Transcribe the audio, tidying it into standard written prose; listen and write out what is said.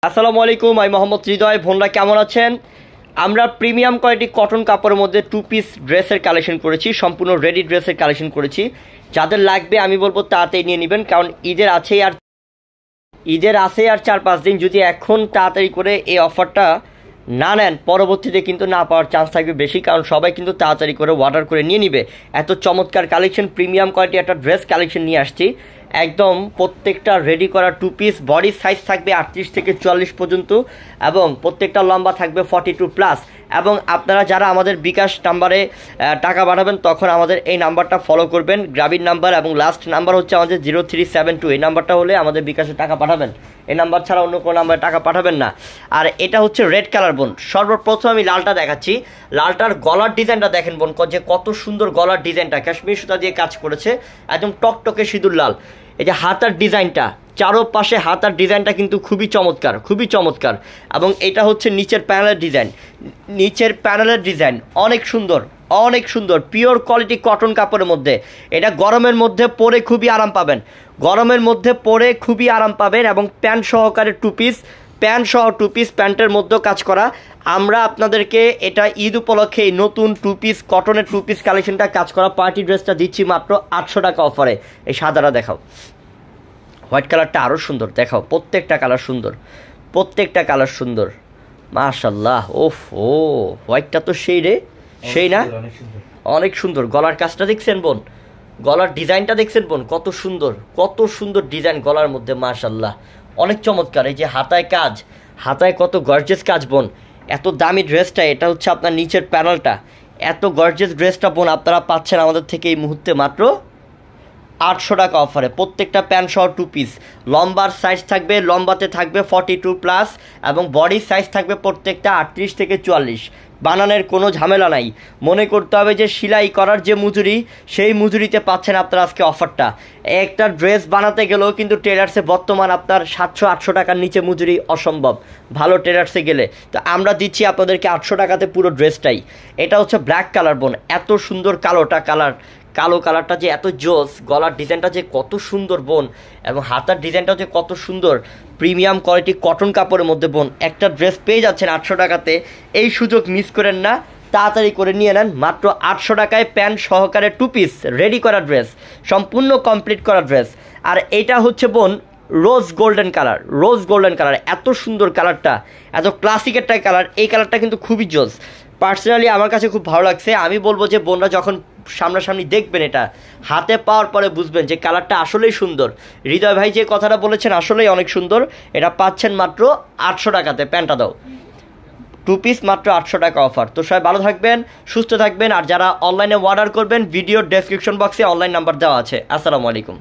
আসসালামু আলাইকুম, আমি মোহাম্মদ হৃদয়। বোনরা কেমন আছেন? আমরা প্রিমিয়াম কোয়ালিটি কটন কাপড়ের মধ্যে 2 পিস ড্রেসের কালেকশন করেছি, সম্পূর্ণ রেডি ড্রেসের কালেকশন করেছি। যাদের লাগবে আমি বলবো তাড়াতাড়ি নিয়ে নেবেন, কারণ ঈদের আছে আর 4-5 দিন। যদি এখন তাড়াতাড়ি করে এই অফারটা না নেন, পরবর্তীতে কিন্তু না পাওয়ার চান্স থাকবে বেশি, কারণ সবাই কিন্তু তাড়াতাড়ি করে অর্ডার করে নিয়ে নিবে। এত চমৎকার কালেকশন, প্রিমিয়াম কোয়ালিটি একটা ড্রেস কালেকশন নিয়ে আসছি। একদম প্রত্যেকটা রেডি করা 2 পিস, বডি সাইজ থাকবে 38 থেকে 44 পর্যন্ত, এবং প্রত্যেকটা লম্বা থাকবে 42+। এবং আপনারা যারা আমাদের বিকাশ নাম্বারে টাকা পাঠাবেন, তখন আমাদের এই নাম্বারটা ফলো করবেন, গ্রামীণ নাম্বার, এবং লাস্ট নাম্বার হচ্ছে আমাদের 0372। এই নাম্বারটা হলে আমাদের বিকাশে টাকা পাঠাবেন, এই নাম্বার ছাড়া অন্য কোনো নাম্বারে টাকা পাঠাবেন না। আর এটা হচ্ছে রেড কালার বোন। সর্বপ্রথম আমি লালটা দেখাচ্ছি। লালটার গলার ডিজাইনটা দেখেন বোন, যে কত সুন্দর গলার ডিজাইনটা, কাশ্মীর সুতা দিয়ে কাজ করেছে, একদম টকটকে সিঁদুর লাল। এই যে হাতার ডিজাইনটা, চারোপাশে হাতার ডিজাইনটা কিন্তু খুবই চমৎকার, খুবই চমৎকার। এবং এটা হচ্ছে নিচের প্যানেলের ডিজাইন অনেক সুন্দর, অনেক সুন্দর। পিওর কোয়ালিটি কটন কাপড়ের মধ্যে, এটা গরমের মধ্যে পরে খুবই আরাম পাবেন, এবং প্যান্ট সহকারে 2 পিস, প্যান্টের মধ্যেও কাজ করা। আমরা আপনাদেরকে এটা ঈদ উপলক্ষে এই নতুন 2 পিস কটনের 2 পিস কালেকশনটা কাজ করা পার্টি ড্রেসটা দিচ্ছি মাত্র 800 টাকা অফারে। এই সাদাটা দেখাও, হোয়াইট কালারটা আরও সুন্দর, দেখাও। প্রত্যেকটা কালার সুন্দর, মাশাল্লাহ। ওফ ও, হোয়াইটটা তো সেই না, অনেক সুন্দর। গলার কাজটা দেখছেন বোন, গলার ডিজাইনটা দেখছেন বোন, কত সুন্দর ডিজাইন গলার মধ্যে, মাশাল্লাহ, অনেক চমৎকার। এই যে হাতায় কত গর্জিয়াস কাজ বোন। এত দামি ড্রেসটা, এটা হচ্ছে আপনার নিচের প্যানেলটা, এত গর্জিয়াস ড্রেসটা বোন আপনারা পাচ্ছেন আমাদের থেকে এই মুহূর্তে মাত্র 800 টাকা অফারে। প্রত্যেকটা প্যান্ট সহ 2 পিস, লম্বার সাইজ থাকবে, লম্বাতে থাকবে 42+, এবং বডি সাইজ থাকবে প্রত্যেকটা 38 থেকে 44। বানানোর কোনো ঝামেলা নাই। মনে করতে হবে যে সেলাই করার যে মজুরি, সেই মজুরিতে পাচ্ছেন আপনারা আজকে অফারটা। একটা ড্রেস বানাতে গেলেও কিন্তু টেলার্সে বর্তমান আপনার 700-800 টাকার নিচে মজুরি অসম্ভব, ভালো টেলার্সে গেলে। তো আমরা দিচ্ছি আপনাদেরকে 800 টাকাতে পুরো ড্রেসটাই। এটা হচ্ছে ব্ল্যাক কালার বোন, এত সুন্দর কালো কালারটা যে এত জোস, গলার ডিজাইনটা যে কত সুন্দর বোন, এবং হাতার ডিজাইনটা যে কত সুন্দর। প্রিমিয়াম কোয়ালিটি কটন কাপড়ের মধ্যে বোন একটা ড্রেস পেয়ে যাচ্ছেন 800 টাকাতে। এই সুযোগ মিস করেন না, তাড়াতাড়ি করে নিয়ে নেন। মাত্র 800 টাকায় প্যান্ট সহকারে 2 পিস রেডি করা ড্রেস, সম্পূর্ণ কমপ্লিট করা ড্রেস। আর এটা হচ্ছে বোন রোজ গোল্ডেন কালার, এত সুন্দর কালারটা, এত ক্লাসিক একটা কালার। এই কালারটা কিন্তু খুবই জোস, পার্সোনালি আমার কাছে খুব ভালো লাগছে। আমি বলবো যে বোনরা যখন সামনাসামনি দেখবেন, এটা হাতে পাওয়ার পরে বুঝবেন যে কালারটা আসলেই সুন্দর। হৃদয় ভাই যে কথাটা বলেছেন আসলেই অনেক সুন্দর। এটা পাচ্ছেন মাত্র 800 টাকাতে, প্যান্টটা দাও 2 পিস মাত্র 800 টাকা অফার। তো সবাই ভালো থাকবেন, সুস্থ থাকবেন। আর যারা অনলাইনে অর্ডার করবেন, ভিডিওর ডেসক্রিপশন বক্সে অনলাইন নাম্বার দেওয়া আছে। আসসালামু আলাইকুম।